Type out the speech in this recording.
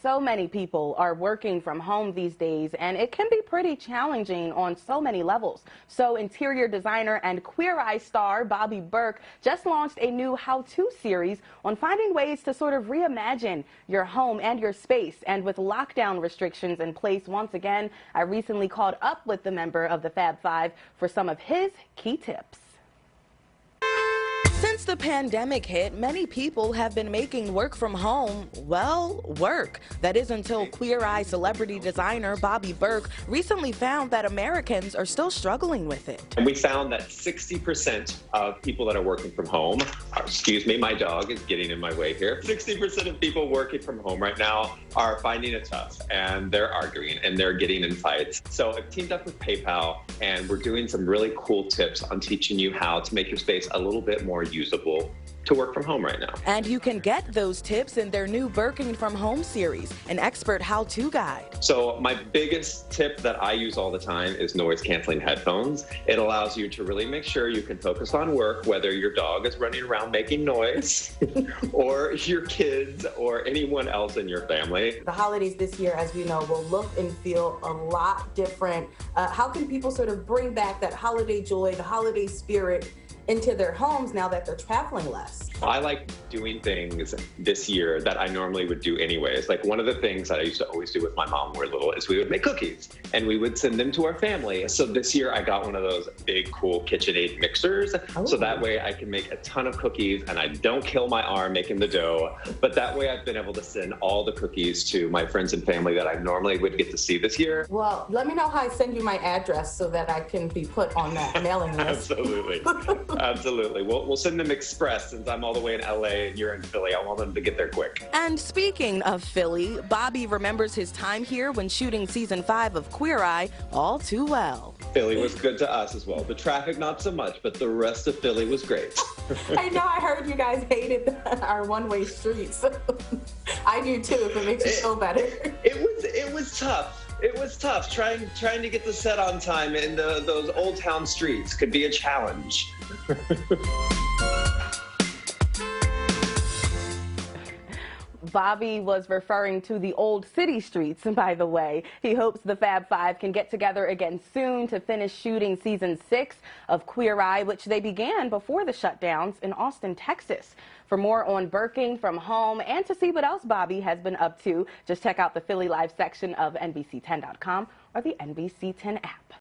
So many people are working from home these days, and it can be pretty challenging on so many levels. So interior designer and Queer Eye star Bobby Berk just launched a new how-to series on finding ways to sort of reimagine your home and your space. And with lockdown restrictions in place once again, I recently caught up with the member of the Fab Five for some of his key tips. Since the pandemic hit, many people have been making work from home, well, work. That is until Queer Eye celebrity designer Bobby Berk recently found that Americans are still struggling with it. And we found that 60% of people that are working from home, excuse me, my dog is getting in my way here. 60% of people working from home right now are finding it tough, and they're arguing and they're getting in fights. So I've teamed up with PayPal, and we're doing some really cool tips on teaching you how to make your space a little bit more usable to work from home right now. And you can get those tips in their new Berking From Home series, an expert how-to guide. So my biggest tip that I use all the time is noise canceling headphones. It allows you to really make sure you can focus on work, whether your dog is running around making noise or your kids or anyone else in your family. The holidays this year, as you know, will look and feel a lot different. How can people sort of bring back that holiday joy, the holiday spirit into their homes now that they're traveling less? I like doing things this year that I normally would do anyways. Like one of the things that I used to always do with my mom when we were little is we would make cookies and we would send them to our family. So this year I got one of those big cool KitchenAid mixers. Oh. So that way I can make a ton of cookies and I don't kill my arm making the dough. But that way I've been able to send all the cookies to my friends and family that I normally would get to see this year. Well, let me know how I send you my address so that I can be put on that mailing list. Absolutely. Absolutely. We'll send them express since I'm all the way in LA and you're in Philly. I want them to get there quick. And speaking of Philly, Bobby remembers his time here when shooting season 5 of Queer Eye all too well. Philly was good to us as well. The traffic not so much, but the rest of Philly was great. I know, I heard you guys hated our one-way streets. I do too, if it makes you feel better. It was tough. It was tough. Trying to get the set on time in those old town streets could be a challenge. Bobby was referring to the old city streets, by the way. He hopes the Fab Five can get together again soon to finish shooting season 6 of Queer Eye, which they began before the shutdowns in Austin, Texas. For more on Berking From Home and to see what else Bobby has been up to, just check out the Philly Live section of NBC10.com or the NBC10 app.